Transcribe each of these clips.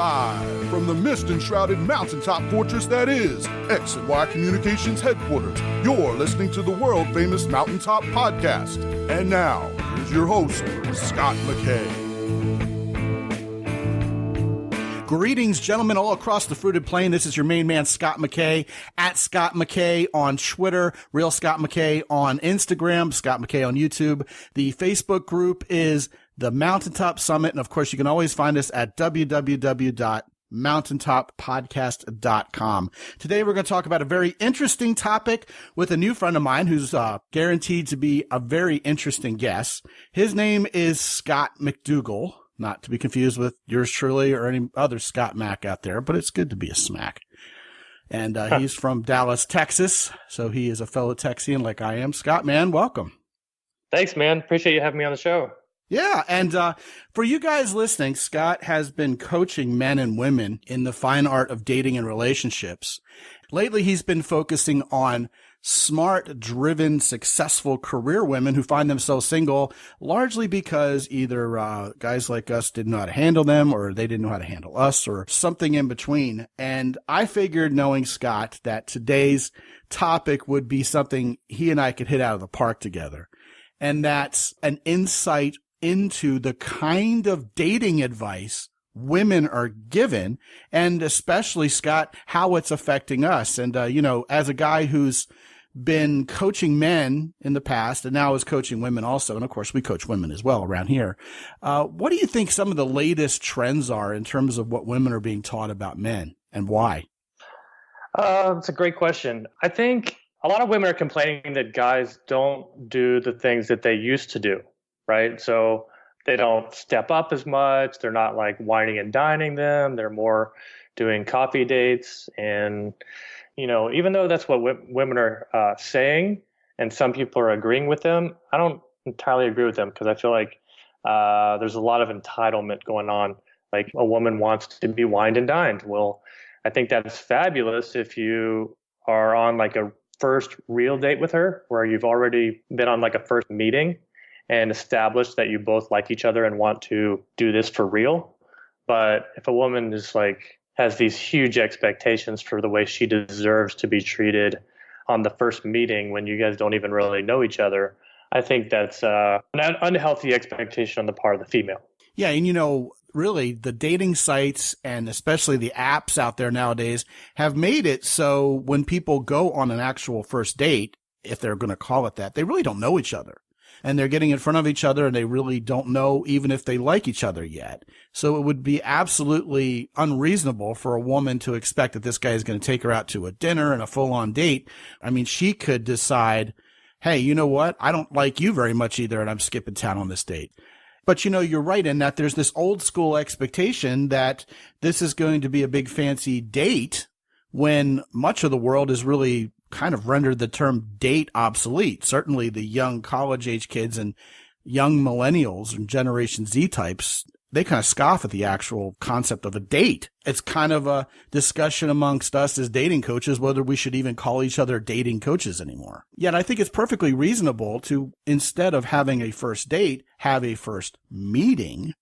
Live from the mist-enshrouded mountaintop fortress that is X and Y Communications headquarters, you're listening to the world-famous Mountaintop Podcast. And now, here's your host, Scott McKay. Greetings, gentlemen, all across the fruited plain. This is your main man, Scott McKay, at Scott McKay on Twitter, Real Scott McKay on Instagram, Scott McKay on YouTube. The Facebook group is the Mountaintop Summit. And of course, you can always find us at www.mountaintoppodcast.com. Today, we're going to talk about a very interesting topic with a new friend of mine who's guaranteed to be a very interesting guest. His name is Scott McDougal. Not to be confused with yours truly or any other Scott Mac out there, but it's good to be a smack. And he's from Dallas, Texas, so he is a fellow Texian like I am. Scott, man, welcome. Thanks, man. Appreciate you having me on the show. Yeah, and for you guys listening, Scott has been coaching men and women in the fine art of dating and relationships. Lately, he's been focusing on smart, driven, successful career women who find themselves single, largely because either guys like us didn't know how to handle them, or they didn't know how to handle us, or something in between. And I figured, knowing Scott, that today's topic would be something he and I could hit out of the park together. And that's an insight into the kind of dating advice women are given, and especially, Scott, how it's affecting us. And, as a guy who's been coaching men in the past and now is coaching women also, and of course we coach women as well around here, what do you think some of the latest trends are in terms of what women are being taught about men and why? It's a great question. I think a lot of women are complaining that guys don't do the things that they used to do, right? So they don't step up as much. They're not like whining and dining them. They're more doing coffee dates. And, even though that's what women are saying, and some people are agreeing with them, I don't entirely agree with them, because I feel like there's a lot of entitlement going on. Like, a woman wants to be wined and dined. Well, I think that's fabulous if you are on like a first real date with her, where you've already been on like a first meeting and established that you both like each other and want to do this for real. But if a woman is like, has these huge expectations for the way she deserves to be treated on the first meeting when you guys don't even really know each other, I think that's an unhealthy expectation on the part of the female. Yeah, and really the dating sites and especially the apps out there nowadays have made it so when people go on an actual first date, if they're going to call it that, they really don't know each other. And they're getting in front of each other and they really don't know even if they like each other yet. So it would be absolutely unreasonable for a woman to expect that this guy is going to take her out to a dinner and a full-on date. I mean, she could decide, hey, you know what? I don't like you very much either, and I'm skipping town on this date. But, you're right in that there's this old school expectation that this is going to be a big fancy date when much of the world is really kind of rendered the term date obsolete. Certainly the young college age kids and young millennials and Generation Z types, they kind of scoff at the actual concept of a date. It's kind of a discussion amongst us as dating coaches whether we should even call each other dating coaches anymore. Yet I think it's perfectly reasonable to, instead of having a first date, have a first meeting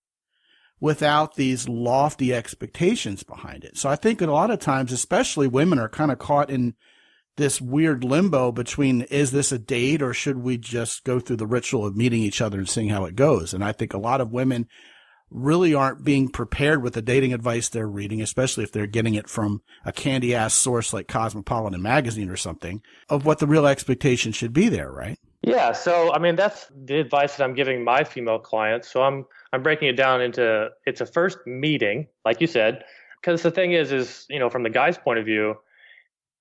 without these lofty expectations behind it. So I think that a lot of times, especially women, are kind of caught in this weird limbo between, is this a date or should we just go through the ritual of meeting each other and seeing how it goes? And I think a lot of women really aren't being prepared with the dating advice they're reading, especially if they're getting it from a candy-ass source like Cosmopolitan Magazine or something, of what the real expectation should be there, right? Yeah, so I mean, that's the advice that I'm giving my female clients. So I'm breaking it down into, it's a first meeting, like you said, because the thing is, from the guy's point of view,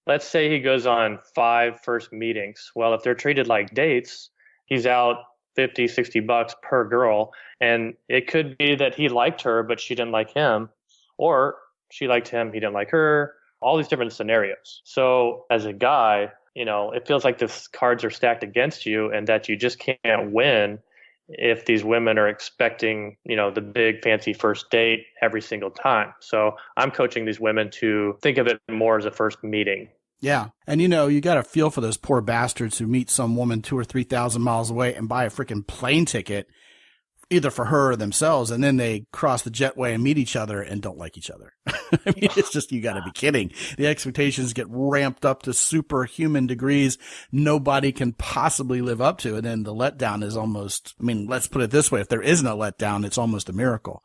let's say he goes on 5 first meetings. Well, if they're treated like dates, he's out $50, $60 per girl. And it could be that he liked her, but she didn't like him. Or she liked him, he didn't like her. All these different scenarios. So as a guy, it feels like the cards are stacked against you and that you just can't win if these women are expecting, the big fancy first date every single time. So I'm coaching these women to think of it more as a first meeting. Yeah. And you got to feel for those poor bastards who meet some woman 2,000 or 3,000 miles away and buy a freaking plane ticket either for her or themselves, and then they cross the jetway and meet each other and don't like each other. I mean, it's just, you got to be kidding. The expectations get ramped up to superhuman degrees nobody can possibly live up to. And then the letdown is almost, I mean, let's put it this way. If there isn't a letdown, it's almost a miracle.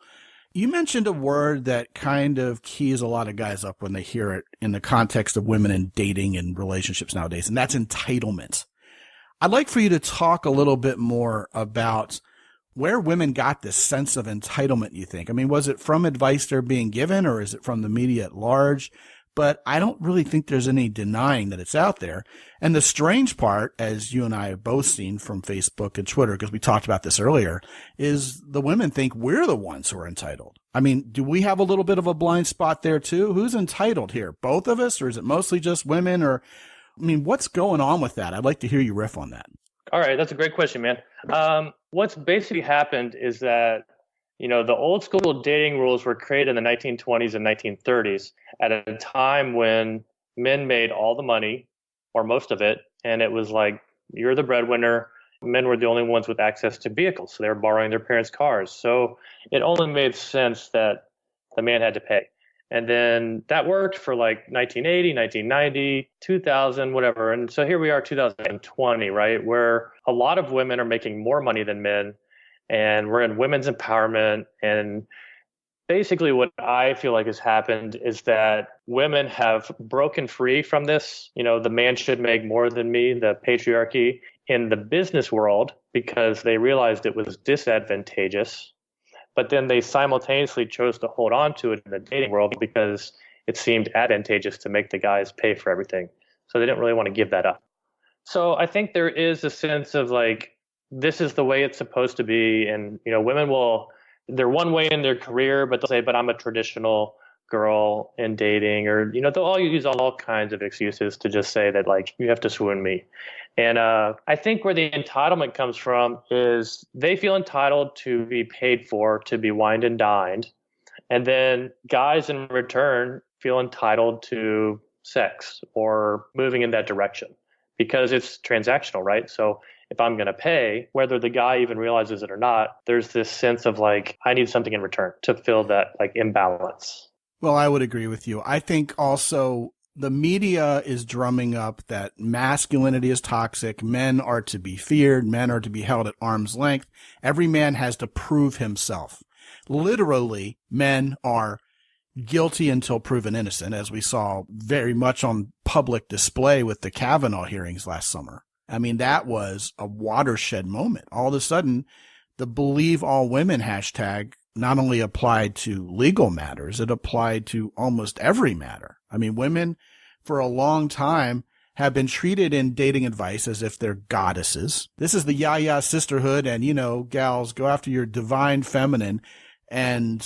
You mentioned a word that kind of keys a lot of guys up when they hear it in the context of women and dating and relationships nowadays, and that's entitlement. I'd like for you to talk a little bit more about where women got this sense of entitlement, you think. I mean, was it from advice they're being given, or is it from the media at large? But I don't really think there's any denying that it's out there. And the strange part, as you and I have both seen from Facebook and Twitter, because we talked about this earlier, is the women think we're the ones who are entitled. I mean, do we have a little bit of a blind spot there too? Who's entitled here? Both of us, or is it mostly just women? Or, I mean, what's going on with that? I'd like to hear you riff on that. All right, that's a great question, man. What's basically happened is that, you know, the old school dating rules were created in the 1920s and 1930s at a time when men made all the money, or most of it, and it was like, you're the breadwinner. Men were the only ones with access to vehicles, so they were borrowing their parents' cars. So it only made sense that the man had to pay. And then that worked for like 1980, 1990, 2000, whatever. And so here we are, 2020, right, where a lot of women are making more money than men, and we're in women's empowerment. And basically what I feel like has happened is that women have broken free from this, you know, the man should make more than me, the patriarchy in the business world, because they realized it was disadvantageous. But then they simultaneously chose to hold on to it in the dating world because it seemed advantageous to make the guys pay for everything. So they didn't really want to give that up. So I think there is a sense of like, this is the way it's supposed to be. And, you know, women they're one way in their career, but they'll say, but I'm a traditional girl in dating, or, you know, they'll all use all kinds of excuses to just say that, like, you have to swoon me. And I think where the entitlement comes from is they feel entitled to be paid for, to be wined and dined. And then guys in return feel entitled to sex or moving in that direction because it's transactional, right? So if I'm going to pay, whether the guy even realizes it or not, there's this sense of like, I need something in return to fill that like imbalance. Well, I would agree with you. I think also the media is drumming up that masculinity is toxic. Men are to be feared. Men are to be held at arm's length. Every man has to prove himself. Literally, men are guilty until proven innocent, as we saw very much on public display with the Kavanaugh hearings last summer. I mean, that was a watershed moment. All of a sudden, the believe all women hashtag not only applied to legal matters, it applied to almost every matter. I mean, women for a long time have been treated in dating advice as if they're goddesses. This is the yaya sisterhood, and, you know, gals, go after your divine feminine. And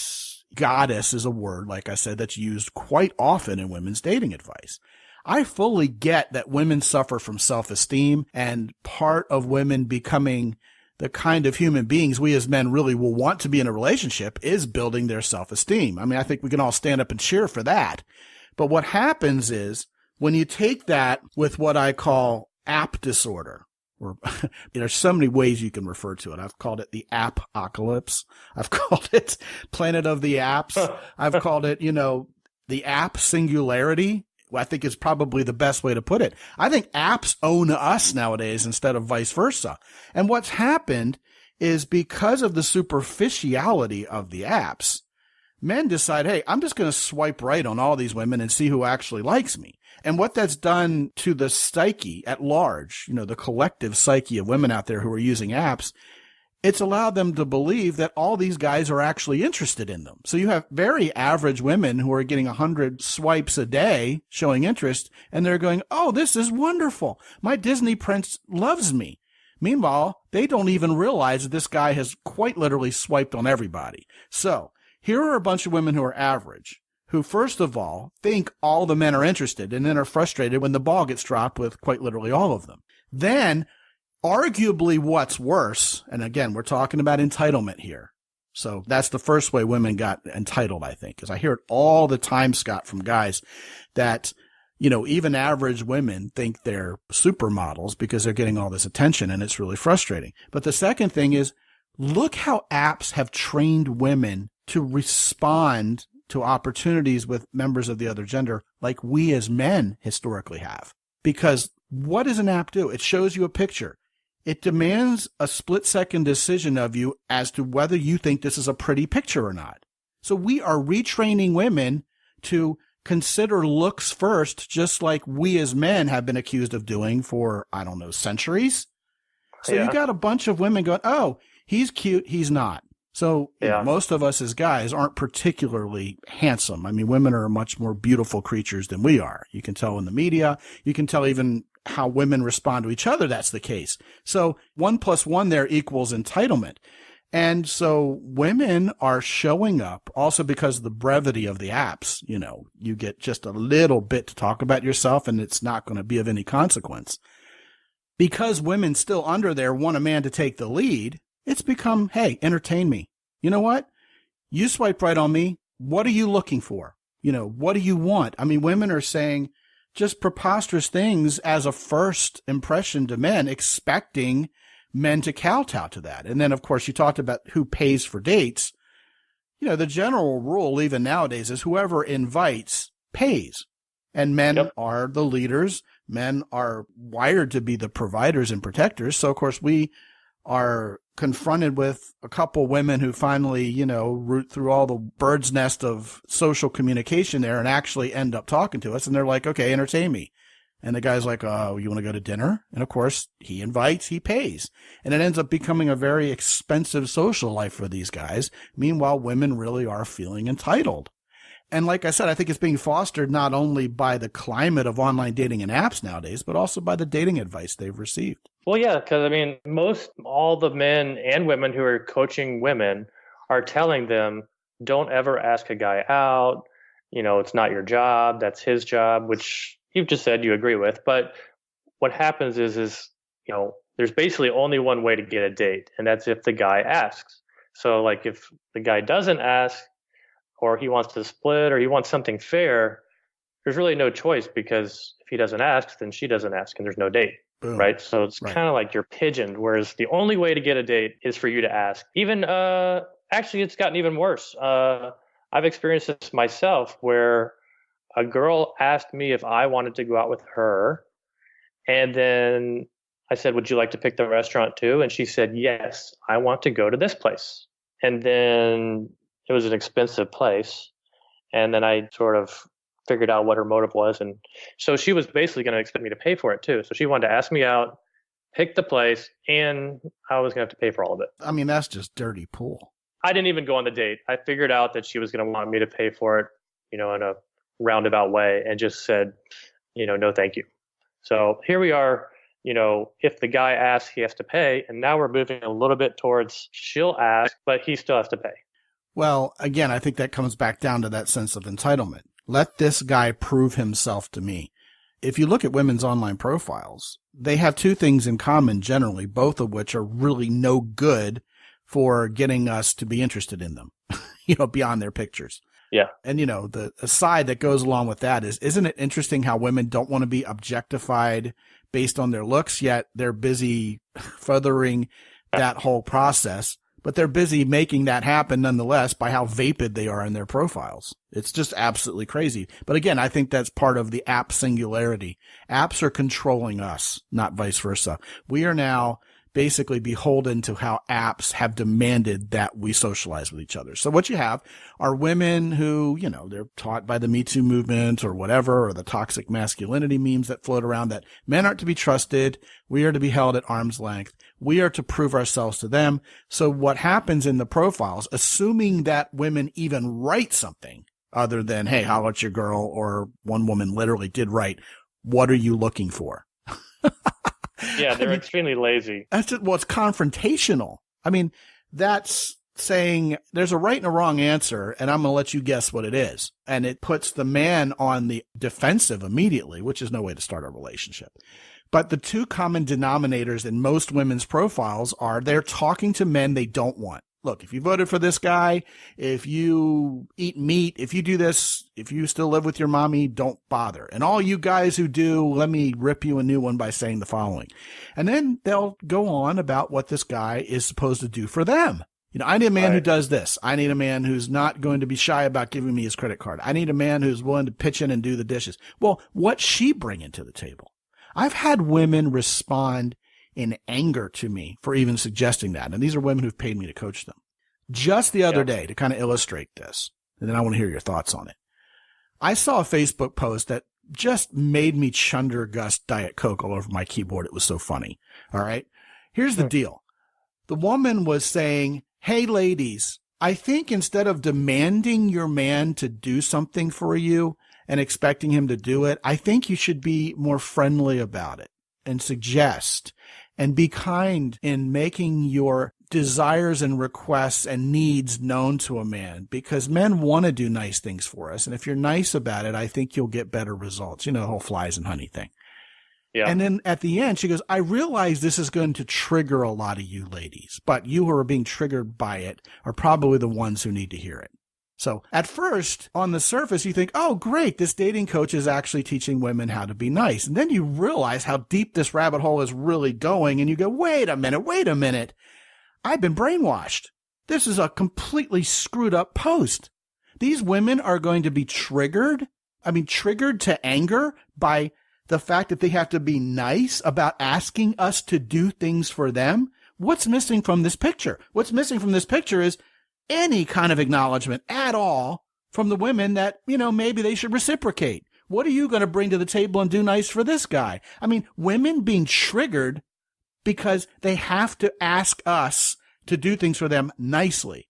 goddess is a word, like I said, that's used quite often in women's dating advice. I fully get that women suffer from self-esteem, and part of women becoming the kind of human beings we as men really will want to be in a relationship is building their self-esteem. I mean, I think we can all stand up and cheer for that. But what happens is when you take that with what I call app disorder, or there's so many ways you can refer to it. I've called it the app-ocalypse. I've called it Planet of the Apps. I've called it, you know, the app singularity. I think is probably the best way to put it. I think apps own us nowadays instead of vice versa. And what's happened is because of the superficiality of the apps, men decide, hey, I'm just going to swipe right on all these women and see who actually likes me. And what that's done to the psyche at large, you know, the collective psyche of women out there who are using apps, it's allowed them to believe that all these guys are actually interested in them. So you have very average women who are getting 100 swipes a day showing interest, and they're going, oh, this is wonderful. My Disney prince loves me. Meanwhile, they don't even realize that this guy has quite literally swiped on everybody. So here are a bunch of women who are average, who first of all think all the men are interested and then are frustrated when the ball gets dropped with quite literally all of them. Then arguably what's worse, and again, we're talking about entitlement here. So that's the first way women got entitled, I think, because I hear it all the time, Scott, from guys that, you know, even average women think they're supermodels because they're getting all this attention, and it's really frustrating. But the second thing is look how apps have trained women to respond to opportunities with members of the other gender like we as men historically have. Because what does an app do? It shows you a picture. It demands a split-second decision of you as to whether you think this is a pretty picture or not. So we are retraining women to consider looks first, just like we as men have been accused of doing for, I don't know, centuries. So you got a bunch of women going, oh, he's cute, he's not. So you know, most of us as guys aren't particularly handsome. I mean, women are much more beautiful creatures than we are. You can tell in the media. You can tell even how women respond to each other. That's the case. So 1 + 1 there equals entitlement. And so women are showing up also because of the brevity of the apps. You know, you get just a little bit to talk about yourself and it's not going to be of any consequence. Because women still under there want a man to take the lead, it's become, hey, entertain me. You know what? You swipe right on me. What are you looking for? You know, what do you want? I mean, women are saying just preposterous things as a first impression to men, expecting men to kowtow to that. And then, of course, you talked about who pays for dates. You know, the general rule, even nowadays, is whoever invites pays. And men are the leaders. Men are wired to be the providers and protectors. So, of course, we are confronted with a couple women who finally, you know, root through all the bird's nest of social communication there and actually end up talking to us. And they're like, okay, entertain me. And the guy's like, oh, you want to go to dinner? And of course, he invites, he pays. And it ends up becoming a very expensive social life for these guys. Meanwhile, women really are feeling entitled. And like I said, I think it's being fostered not only by the climate of online dating and apps nowadays, but also by the dating advice they've received. Well, yeah, because I mean, all the men and women who are coaching women are telling them, don't ever ask a guy out. You know, it's not your job. That's his job, which you've just said you agree with. But what happens is, you know, there's basically only one way to get a date, and that's if the guy asks. So like if the guy doesn't ask, or he wants to split, or he wants something fair, there's really no choice, because if he doesn't ask, then she doesn't ask, and there's no date. Boom. Right? So it's kind of like you're pigeoned, whereas the only way to get a date is for you to ask. Even, actually, it's gotten even worse. I've experienced this myself, where a girl asked me if I wanted to go out with her, and then I said, would you like to pick the restaurant too? And she said, yes, I want to go to this place. And then it was an expensive place. And then I sort of figured out what her motive was. And so she was basically going to expect me to pay for it too. So she wanted to ask me out, pick the place, and I was going to have to pay for all of it. I mean, that's just dirty pool. I didn't even go on the date. I figured out that she was going to want me to pay for it, you know, in a roundabout way, and just said, you know, no, thank you. So here we are, you know, if the guy asks, he has to pay. And now we're moving a little bit towards she'll ask, but he still has to pay. Well, again, I think that comes back down to that sense of entitlement. Let this guy prove himself to me. If you look at women's online profiles, they have two things in common generally, both of which are really no good for getting us to be interested in them, you know, beyond their pictures. Yeah. And, you know, the aside that goes along with that is, isn't it interesting how women don't want to be objectified based on their looks, yet they're busy furthering that whole process, but they're busy making that happen nonetheless by how vapid they are in their profiles. It's just absolutely crazy. But again, I think that's part of the app singularity. Apps are controlling us, not vice versa. We are now basically beholden to how apps have demanded that we socialize with each other. So what you have are women who, you know, they're taught by the Me Too movement or whatever, or the toxic masculinity memes that float around, that men aren't to be trusted. We are to be held at arm's length. We are to prove ourselves to them. So what happens in the profiles, assuming that women even write something other than, hey, holla at your girl, or one woman literally did write, what are you looking for? Yeah, they're extremely lazy. That's it. Well, it's confrontational. I mean, that's saying there's a right and a wrong answer, and I'm going to let you guess what it is. And it puts the man on the defensive immediately, which is no way to start a relationship. But the two common denominators in most women's profiles are they're talking to men they don't want. look, if you voted for this guy, if you eat meat, if you do this, if you still live with your mommy, don't bother. And all you guys who do, let me rip you a new one by saying the following. And then they'll go on about what this guy is supposed to do for them. I need a man who does this. I need a man who's not going to be shy about giving me his credit card. I need a man who's willing to pitch in and do the dishes. Well, what's she bringing to the table? I've had women respond in anger to me for even suggesting that. And these are women who've paid me to coach them. Just the other day, to kind of illustrate this, and then I want to hear your thoughts on it. I saw a Facebook post that just made me chunder gust Diet Coke all over my keyboard. It was so funny. All right. Here's the deal. The woman was saying, hey, ladies, I think instead of demanding your man to do something for you and expecting him to do it, I think you should be more friendly about it and suggest and be kind in making your desires and requests and needs known to a man, because men want to do nice things for us. And if you're nice about it, I think you'll get better results. The whole flies and honey thing. Yeah. And then at the end, she goes, I realize this is going to trigger a lot of you ladies, but you who are being triggered by it are probably the ones who need to hear it. So at first, on the surface, you think, oh, great, this dating coach is actually teaching women how to be nice. And then you realize how deep this rabbit hole is really going. And you go, wait a minute. I've been brainwashed. This is a completely screwed up post. These women are going to be triggered to anger by the fact that they have to be nice about asking us to do things for them. What's missing from this picture? What's missing from this picture is any kind of acknowledgement at all from the women that, maybe they should reciprocate. What are you going to bring to the table and do nice for this guy? Women being triggered because they have to ask us to do things for them nicely.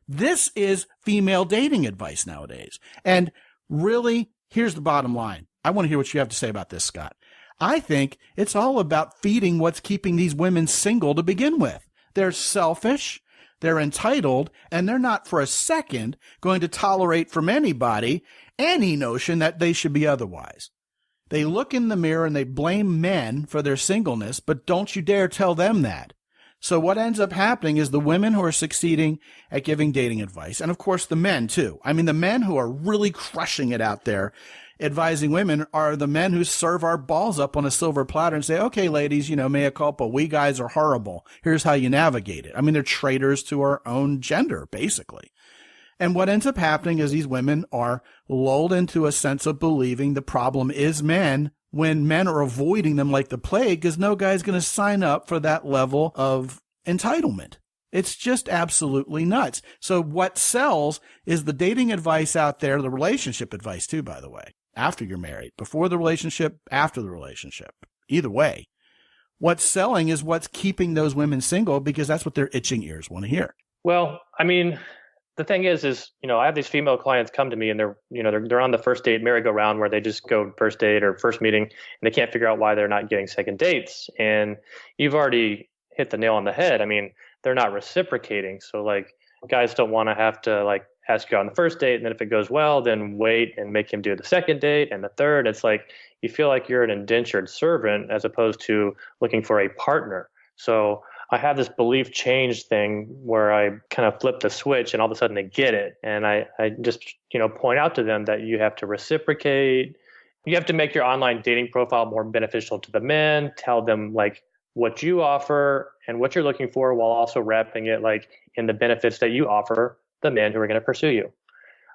This is female dating advice nowadays. And really, here's the bottom line. I want to hear what you have to say about this, Scott. I think it's all about feeding what's keeping these women single to begin with. They're selfish, they're entitled, and they're not for a second going to tolerate from anybody any notion that they should be otherwise. They look in the mirror and they blame men for their singleness, but don't you dare tell them that. So what ends up happening is the women who are succeeding at giving dating advice, and of course the men too. The men who are really crushing it out there advising women are the men who serve our balls up on a silver platter and say, okay, ladies, mea culpa, we guys are horrible. Here's how you navigate it. They're traitors to our own gender, basically. And what ends up happening is these women are lulled into a sense of believing the problem is men when men are avoiding them like the plague, because no guy's going to sign up for that level of entitlement. It's just absolutely nuts. So what sells is the dating advice out there, the relationship advice too, by the way, after you're married, before the relationship, after the relationship. Either way, what's selling is what's keeping those women single, because that's what their itching ears want to hear. Well, the thing is, I have these female clients come to me and they're on the first date merry-go-round where they just go first date or first meeting and they can't figure out why they're not getting second dates. And you've already hit the nail on the head. They're not reciprocating. So guys don't want to have to ask you on the first date. And then if it goes well, then wait and make him do the second date and the third. It's you feel like you're an indentured servant as opposed to looking for a partner. So I have this belief change thing where I kind of flip the switch and all of a sudden they get it. And I just, point out to them that you have to reciprocate. You have to make your online dating profile more beneficial to the men, tell them what you offer and what you're looking for, while also wrapping it in the benefits that you offer the men who are going to pursue you.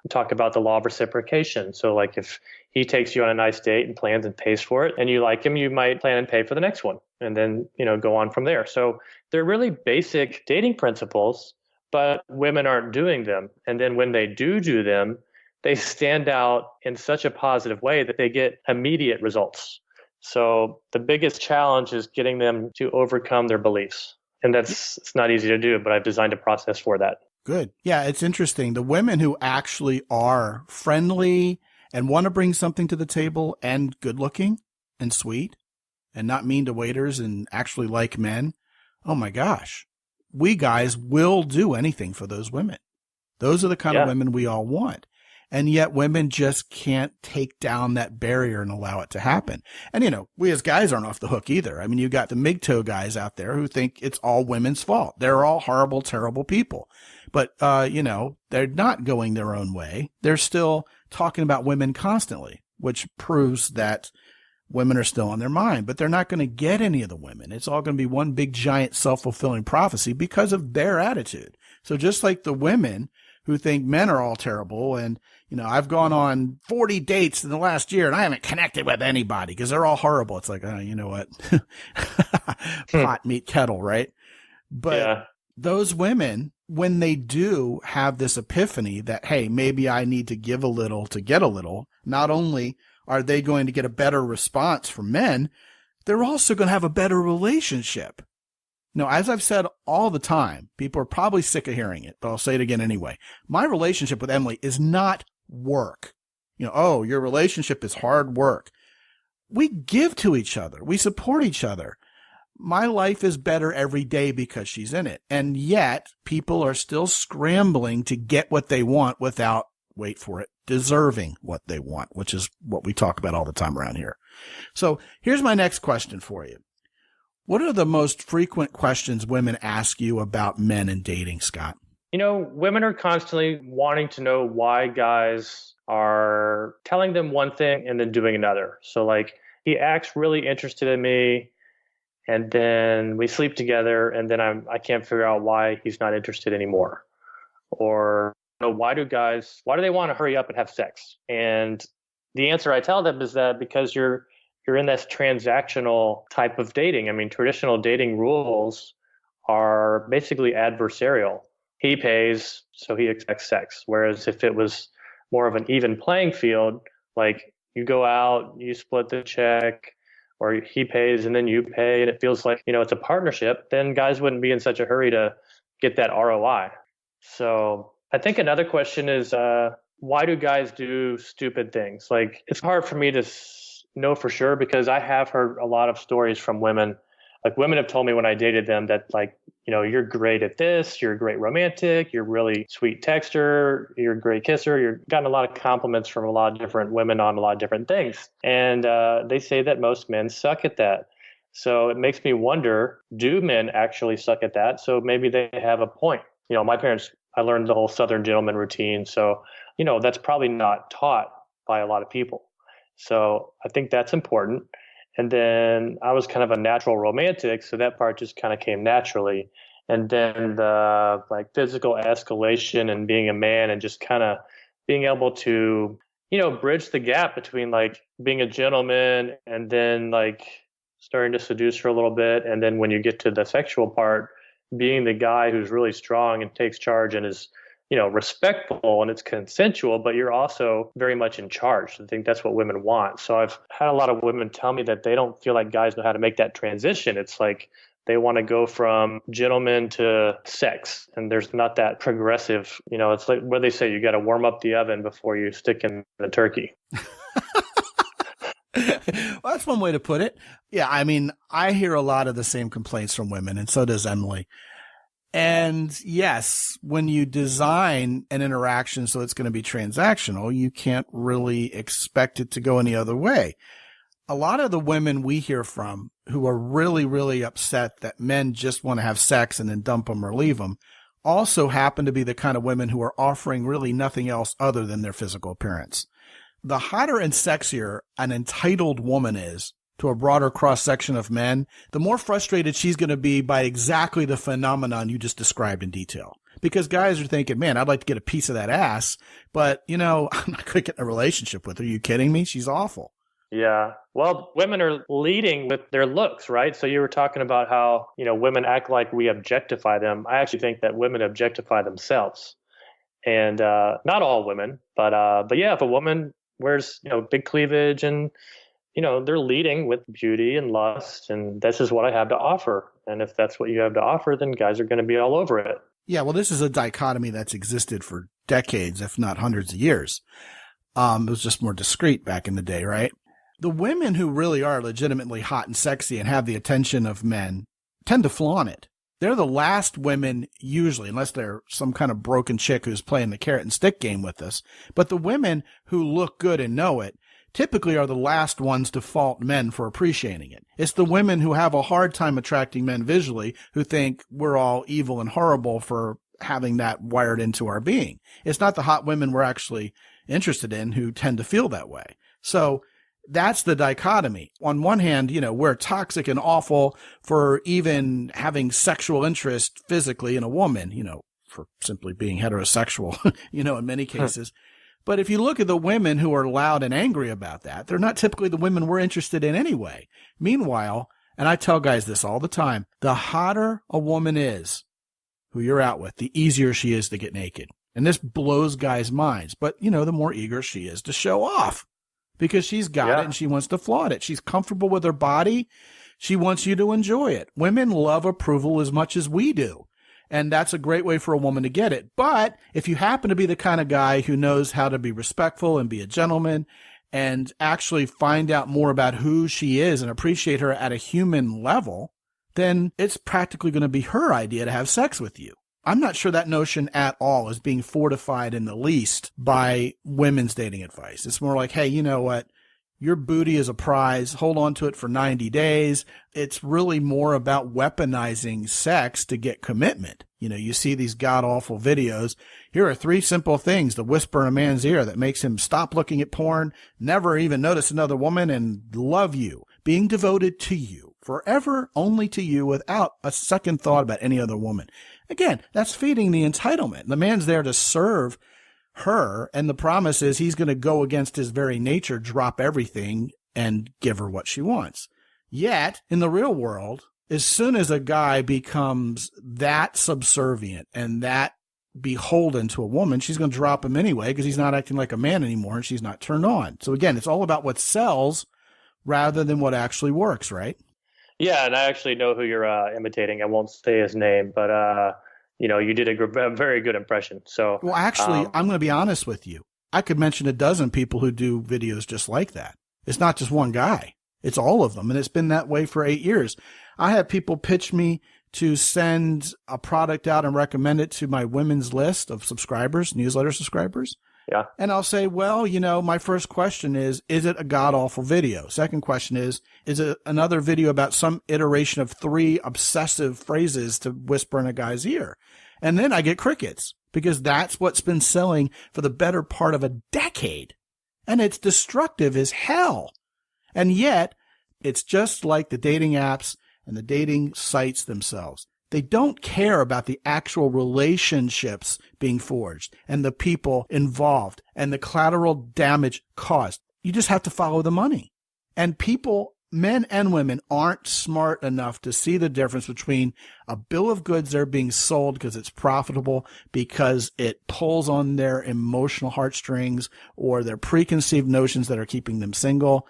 Talk about the law of reciprocation. So if he takes you on a nice date and plans and pays for it and you like him, you might plan and pay for the next one and then, go on from there. So they're really basic dating principles, but women aren't doing them. And then when they do them, they stand out in such a positive way that they get immediate results. So the biggest challenge is getting them to overcome their beliefs. And it's not easy to do, but I've designed a process for that. Good. Yeah, it's interesting. The women who actually are friendly and want to bring something to the table and good looking and sweet and not mean to waiters and actually like men, oh my gosh, we guys will do anything for those women. Those are the kind of women we all want. And yet women just can't take down that barrier and allow it to happen. And, you know, we as guys aren't off the hook either. I mean, you got the MGTOW guys out there who think it's all women's fault. They're all horrible, terrible people. But, you know, they're not going their own way. They're still talking about women constantly, which proves that women are still on their mind, but they're not going to get any of the women. It's all going to be one big giant self-fulfilling prophecy because of their attitude. So just like the women who think men are all terrible, and, you know, I've gone on 40 dates in the last year and I haven't connected with anybody because they're all horrible. It's like, you know what? Pot, meat, kettle, right? But those women, when they do have this epiphany that, hey, maybe I need to give a little to get a little, not only are they going to get a better response from men, they're also going to have a better relationship. Now, as I've said all the time, people are probably sick of hearing it, but I'll say it again anyway. My relationship with Emily is not work. You know, oh, your relationship is hard work. We give to each other. We support each other. My life is better every day because she's in it. And yet people are still scrambling to get what they want without, wait for it, deserving what they want, which is what we talk about all the time around here. So here's my next question for you. What are the most frequent questions women ask you about men and dating, Scott? You know, women are constantly wanting to know why guys are telling them one thing and then doing another. So like, he acts really interested in me, and then we sleep together, and then I can't figure out why he's not interested anymore. Or, you know, why do they want to hurry up and have sex? And the answer I tell them is that because you're in this transactional type of dating. I mean, traditional dating rules are basically adversarial. He pays, so he expects sex. Whereas if it was more of an even playing field, like you go out, you split the check, or he pays and then you pay, and it feels like, you know, it's a partnership, then guys wouldn't be in such a hurry to get that ROI. So I think another question is, why do guys do stupid things? Like, it's hard for me to know for sure, because I have heard a lot of stories from women. Like, women have told me when I dated them that, like, you know, you're great at this, you're a great romantic, you're really sweet texter, you're a great kisser. You're gotten a lot of compliments from a lot of different women on a lot of different things. And they say that most men suck at that. So it makes me wonder, do men actually suck at that? So maybe they have a point. You know, my parents, I learned the whole Southern gentleman routine. So, you know, that's probably not taught by a lot of people. So I think that's important. And then I was kind of a natural romantic, so that part just kind of came naturally. And then the like physical escalation and being a man and just kind of being able to, you know, bridge the gap between like being a gentleman and then like starting to seduce her a little bit. And then when you get to the sexual part, being the guy who's really strong and takes charge and is, you know, respectful and it's consensual, but you're also very much in charge. I think that's what women want. So I've had a lot of women tell me that they don't feel like guys know how to make that transition. It's like they want to go from gentleman to sex, and there's not that progressive, you know, it's like what they say, you got to warm up the oven before you stick in the turkey. Well, that's one way to put it. Yeah, I mean, I hear a lot of the same complaints from women, and so does Emily. And yes, when you design an interaction so it's going to be transactional, you can't really expect it to go any other way. A lot of the women we hear from who are really, really upset that men just want to have sex and then dump them or leave them also happen to be the kind of women who are offering really nothing else other than their physical appearance. The hotter and sexier an entitled woman is to a broader cross-section of men, the more frustrated she's going to be by exactly the phenomenon you just described in detail. Because guys are thinking, man, I'd like to get a piece of that ass, but, you know, I'm not going to get in a relationship with her. Are you kidding me? She's awful. Yeah. Well, women are leading with their looks, right? So you were talking about how, you know, women act like we objectify them. I actually think that women objectify themselves. And not all women, but yeah, if a woman wears, you know, big cleavage and, you know, they're leading with beauty and lust, and this is what I have to offer. And if that's what you have to offer, then guys are going to be all over it. Yeah, well, this is a dichotomy that's existed for decades, if not hundreds of years. It was just more discreet back in the day, right? The women who really are legitimately hot and sexy and have the attention of men tend to flaunt it. They're the last women, usually, unless they're some kind of broken chick who's playing the carrot and stick game with us. But the women who look good and know it typically are the last ones to fault men for appreciating it. It's the women who have a hard time attracting men visually who think we're all evil and horrible for having that wired into our being. It's not the hot women we're actually interested in who tend to feel that way. So that's the dichotomy. On one hand, we're toxic and awful for even having sexual interest physically in a woman, for simply being heterosexual, in many cases. But if you look at the women who are loud and angry about that, they're not typically the women we're interested in anyway. Meanwhile, and I tell guys this all the time, the hotter a woman is who you're out with, the easier she is to get naked. And this blows guys' minds. But, the more eager she is to show off because she's got it and she wants to flaunt it. She's comfortable with her body. She wants you to enjoy it. Women love approval as much as we do. And that's a great way for a woman to get it. But if you happen to be the kind of guy who knows how to be respectful and be a gentleman and actually find out more about who she is and appreciate her at a human level, then it's practically going to be her idea to have sex with you. I'm not sure that notion at all is being fortified in the least by women's dating advice. It's more like, hey, you know what? Your booty is a prize. Hold on to it for 90 days. It's really more about weaponizing sex to get commitment. You see these god-awful videos. Here are 3 simple things to whisper in a man's ear that makes him stop looking at porn, never even notice another woman, and love you. Being devoted to you. Forever only to you without a second thought about any other woman. Again, that's feeding the entitlement. The man's there to serve her, and the promise is he's going to go against his very nature, drop everything, and give her what she wants. Yet, in the real world, as soon as a guy becomes that subservient and that beholden to a woman, she's going to drop him anyway because he's not acting like a man anymore and she's not turned on. So again, it's all about what sells rather than what actually works, right? Yeah, and I actually know who you're imitating. I won't say his name, but you did a very good impression. So, well, actually, I'm going to be honest with you. I could mention a dozen people who do videos just like that. It's not just one guy. It's all of them. And it's been that way for 8 years. I have people pitch me to send a product out and recommend it to my women's list of subscribers, newsletter subscribers. Yeah. And I'll say, well, my first question is it a god-awful video? Second question is it another video about some iteration of 3 obsessive phrases to whisper in a guy's ear? And then I get crickets because that's what's been selling for the better part of a decade. And it's destructive as hell. And yet, it's just like the dating apps and the dating sites themselves. They don't care about the actual relationships being forged and the people involved and the collateral damage caused. You just have to follow the money. And people, men and women, aren't smart enough to see the difference between a bill of goods they're being sold because it's profitable, because it pulls on their emotional heartstrings or their preconceived notions that are keeping them single,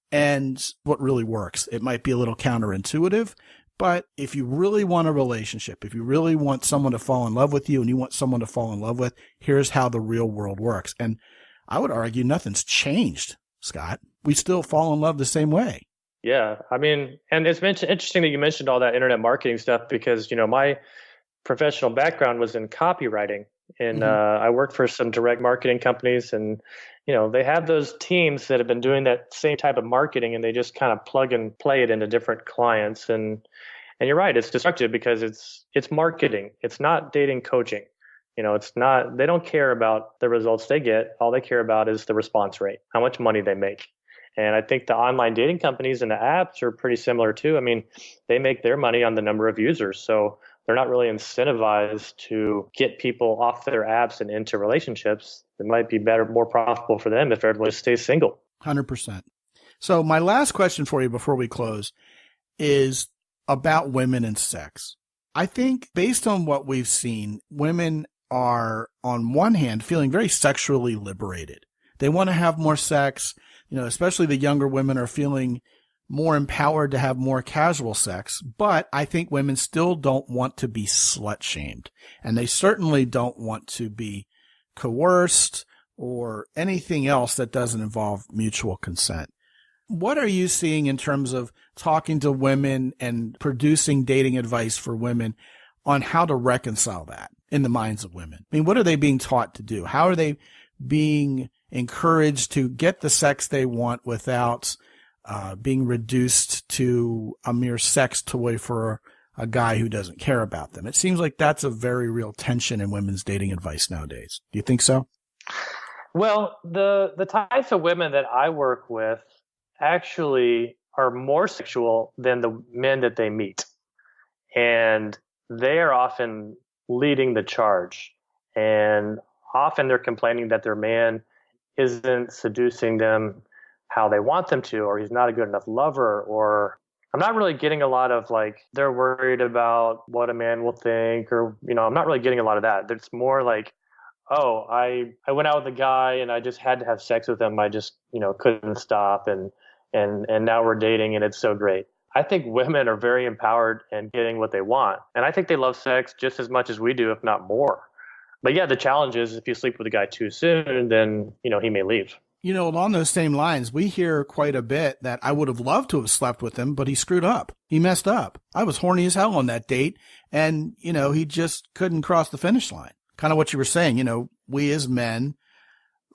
and what really works. It might be a little counterintuitive, but if you really want a relationship, if you really want someone to fall in love with you and you want someone to fall in love with, here's how the real world works. And I would argue nothing's changed, Scott. We still fall in love the same way. Yeah. I mean, and it's interesting that you mentioned all that internet marketing stuff because, my professional background was in copywriting. And I worked for some direct marketing companies and, they have those teams that have been doing that same type of marketing and they just kind of plug and play it into different clients. And you're right, it's destructive because it's marketing. It's not dating coaching. It's not, they don't care about the results they get. All they care about is the response rate, how much money they make. And I think the online dating companies and the apps are pretty similar too. I mean, they make their money on the number of users. So they're not really incentivized to get people off their apps and into relationships. It might be better, more profitable for them if everybody stays single. 100%. So my last question for you before we close is about women and sex. I think based on what we've seen, women are on one hand feeling very sexually liberated. They want to have more sex, especially the younger women are feeling more empowered to have more casual sex, but I think women still don't want to be slut shamed, and they certainly don't want to be coerced or anything else that doesn't involve mutual consent. What are you seeing in terms of talking to women and producing dating advice for women on how to reconcile that in the minds of women? I mean, what are they being taught to do? How are they being encouraged to get the sex they want without being reduced to a mere sex toy for a guy who doesn't care about them? It seems like that's a very real tension in women's dating advice nowadays. Do you think so? Well, the types of women that I work with actually are more sexual than the men that they meet. And they are often leading the charge. And often they're complaining that their man isn't seducing them how they want them to, or he's not a good enough lover, or I'm not really getting a lot of like, they're worried about what a man will think, or, I'm not really getting a lot of that. It's more like, oh, I went out with a guy and I just had to have sex with him. I just, couldn't stop. And now we're dating and it's so great. I think women are very empowered and getting what they want. And I think they love sex just as much as we do, if not more. But yeah, the challenge is if you sleep with a guy too soon, then, he may leave. Along those same lines, we hear quite a bit that I would have loved to have slept with him, but he screwed up. He messed up. I was horny as hell on that date. And, he just couldn't cross the finish line. Kind of what you were saying, we as men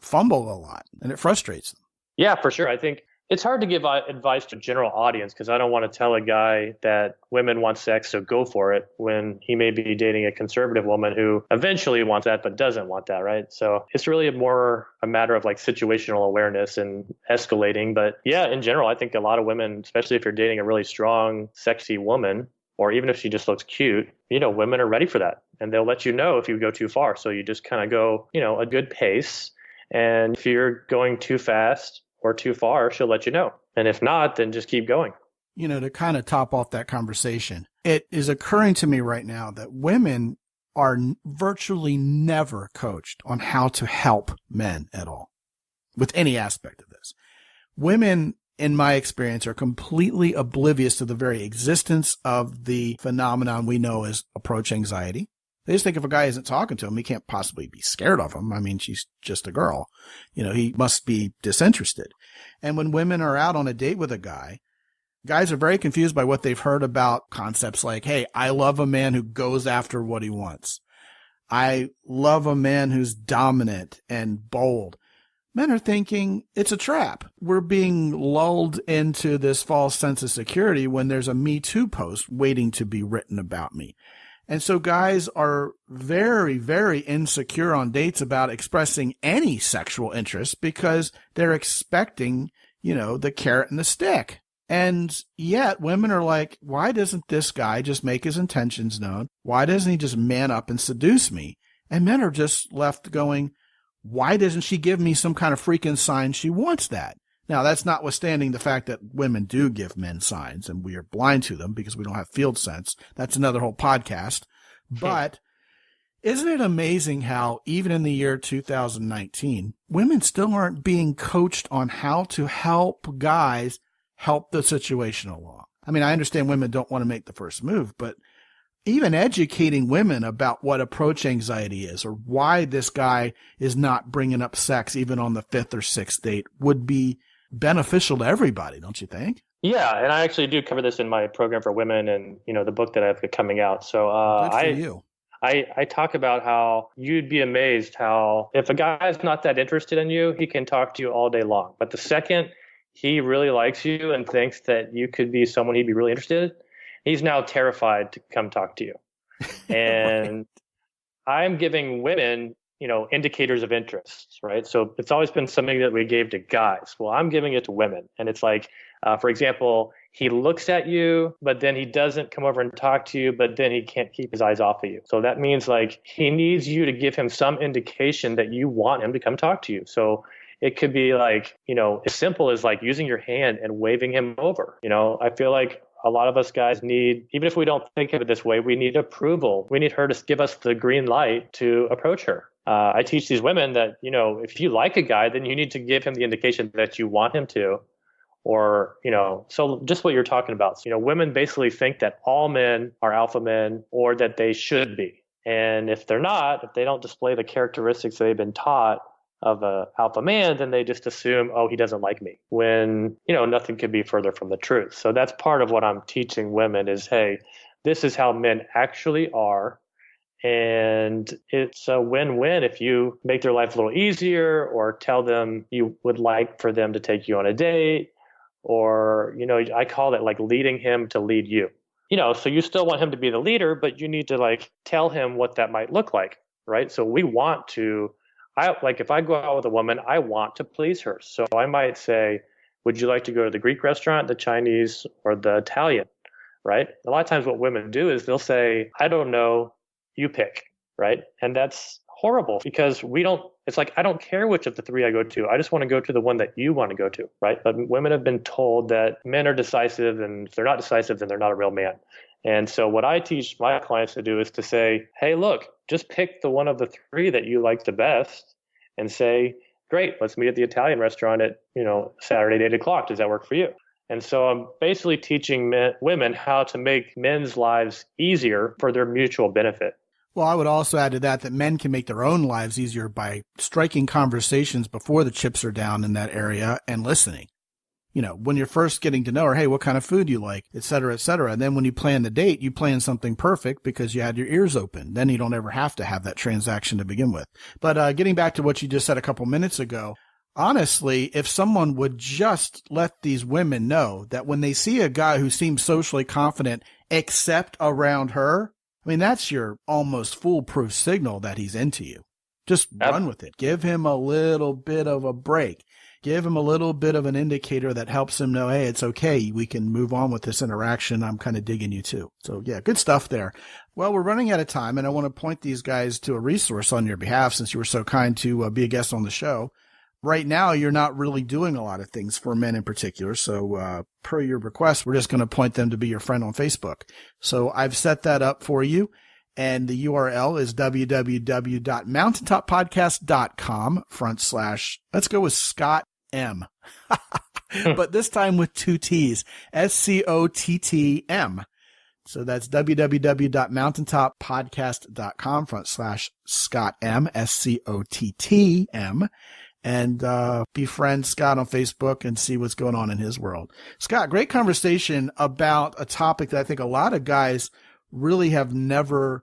fumble a lot and it frustrates them. Yeah, for sure. I think it's hard to give advice to a general audience because I don't want to tell a guy that women want sex, so go for it, when he may be dating a conservative woman who eventually wants that but doesn't want that, right? So it's really more a matter of like situational awareness and escalating. But yeah, in general, I think a lot of women, especially if you're dating a really strong, sexy woman, or even if she just looks cute, women are ready for that. And they'll let you know if you go too far. So you just kind of go, a good pace. And if you're going too fast or too far, she'll let you know. And if not, then just keep going. To kind of top off that conversation, it is occurring to me right now that women are virtually never coached on how to help men at all with any aspect of this. Women, in my experience, are completely oblivious to the very existence of the phenomenon we know as approach anxiety. They just think if a guy isn't talking to him, he can't possibly be scared of him. I mean, she's just a girl. He must be disinterested. And when women are out on a date with a guy, guys are very confused by what they've heard about concepts like, hey, I love a man who goes after what he wants. I love a man who's dominant and bold. Men are thinking it's a trap. We're being lulled into this false sense of security when there's a Me Too post waiting to be written about me. And so guys are very, very insecure on dates about expressing any sexual interest because they're expecting, the carrot and the stick. And yet women are like, why doesn't this guy just make his intentions known? Why doesn't he just man up and seduce me? And men are just left going, why doesn't she give me some kind of freaking sign she wants that? Now, that's notwithstanding the fact that women do give men signs and we are blind to them because we don't have field sense. That's another whole podcast. But isn't it amazing how even in the year 2019, women still aren't being coached on how to help guys help the situation along? I mean, I understand women don't want to make the first move, but even educating women about what approach anxiety is or why this guy is not bringing up sex even on the 5th or 6th date would be beneficial to everybody, don't you think? Yeah, and I actually do cover this in my program for women and, the book that I have coming out. So Good for you. I talk about how you'd be amazed how if a guy is not that interested in you, he can talk to you all day long. But the second he really likes you and thinks that you could be someone he'd be really interested in, he's now terrified to come talk to you. And right. I'm giving women, indicators of interest, right? So it's always been something that we gave to guys. Well, I'm giving it to women. And it's like, for example, he looks at you, but then he doesn't come over and talk to you, but then he can't keep his eyes off of you. So that means like he needs you to give him some indication that you want him to come talk to you. So it could be like, as simple as like using your hand and waving him over. I feel like a lot of us guys need, even if we don't think of it this way, we need approval. We need her to give us the green light to approach her. I teach these women that, if you like a guy, then you need to give him the indication that you want him to. Or, so just what you're talking about. Women basically think that all men are alpha men or that they should be. And if they're not, if they don't display the characteristics they've been taught, of a alpha man, then they just assume, oh, he doesn't like me, when, nothing could be further from the truth. So that's part of what I'm teaching women is, hey, this is how men actually are. And it's a win-win if you make their life a little easier, or tell them you would like for them to take you on a date, or, I call it like leading him to lead you. So you still want him to be the leader, but you need to like tell him what that might look like, right? So we want to, if I go out with a woman, I want to please her. So I might say, would you like to go to the Greek restaurant, the Chinese, or the Italian, right? A lot of times what women do is they'll say, I don't know, you pick, right? And that's horrible, because it's like, I don't care which of the three I go to. I just want to go to the one that you want to go to, right? But women have been told that men are decisive, and if they're not decisive, then they're not a real man. And so what I teach my clients to do is to say, hey, look, just pick the one of the three that you like the best and say, great, let's meet at the Italian restaurant at, Saturday at 8 o'clock. Does that work for you? And so I'm basically teaching women how to make men's lives easier for their mutual benefit. Well, I would also add to that men can make their own lives easier by striking conversations before the chips are down in that area and listening. When you're first getting to know her, hey, what kind of food do you like, et cetera, et cetera. And then when you plan the date, you plan something perfect because you had your ears open. Then you don't ever have to have that transaction to begin with. But getting back to what you just said a couple minutes ago, honestly, if someone would just let these women know that when they see a guy who seems socially confident, except around her, that's your almost foolproof signal that he's into you. Just run with it. Give him a little bit of a break. Give him a little bit of an indicator that helps him know, hey, it's okay. We can move on with this interaction. I'm kind of digging you too. So yeah, good stuff there. Well, we're running out of time, and I want to point these guys to a resource on your behalf since you were so kind to be a guest on the show. Right now, you're not really doing a lot of things for men in particular. So per your request, we're just going to point them to be your friend on Facebook. So I've set that up for you. And the URL is www.mountaintoppodcast.com / let's go with Scott M. But this time with 2 T's, SCOTTM. So that's www.mountaintoppodcast.com / Scott M, SCOTTM. And befriend Scott on Facebook and see what's going on in his world. Scott, great conversation about a topic that I think a lot of guys really have never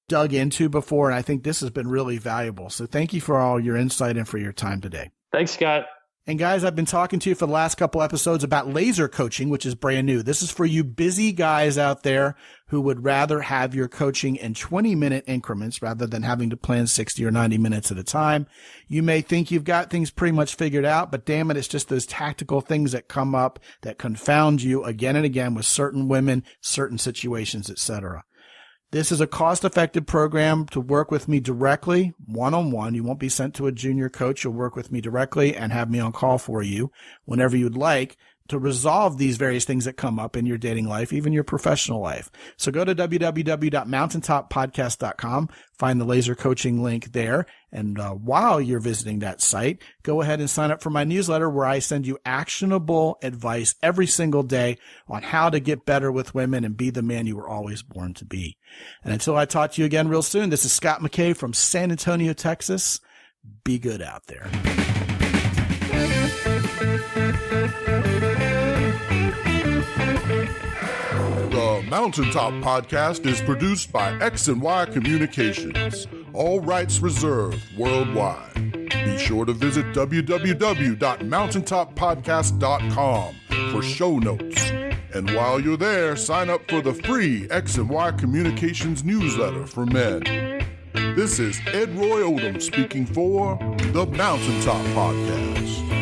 dug into before, and I think this has been really valuable. So thank you for all your insight and for your time today. Thanks, Scott. And guys, I've been talking to you for the last couple episodes about laser coaching, which is brand new. This is for you busy guys out there who would rather have your coaching in 20-minute increments rather than having to plan 60 or 90 minutes at a time. You may think you've got things pretty much figured out, but damn it, it's just those tactical things that come up that confound you again and again with certain women, certain situations, etc. This is a cost-effective program to work with me directly, one-on-one. You won't be sent to a junior coach. You'll work with me directly and have me on call for you whenever you'd like to resolve these various things that come up in your dating life, even your professional life. So go to www.mountaintoppodcast.com, find the laser coaching link there. And while you're visiting that site, go ahead and sign up for my newsletter where I send you actionable advice every single day on how to get better with women and be the man you were always born to be. And until I talk to you again real soon, this is Scott McKay from San Antonio, Texas. Be good out there. The Mountaintop Podcast is produced by X&Y Communications. All rights reserved worldwide. Be sure to visit www.mountaintoppodcast.com for show notes. And while you're there, sign up for the free X&Y Communications newsletter for men. This is Ed Roy Odom speaking for the Mountaintop Podcast.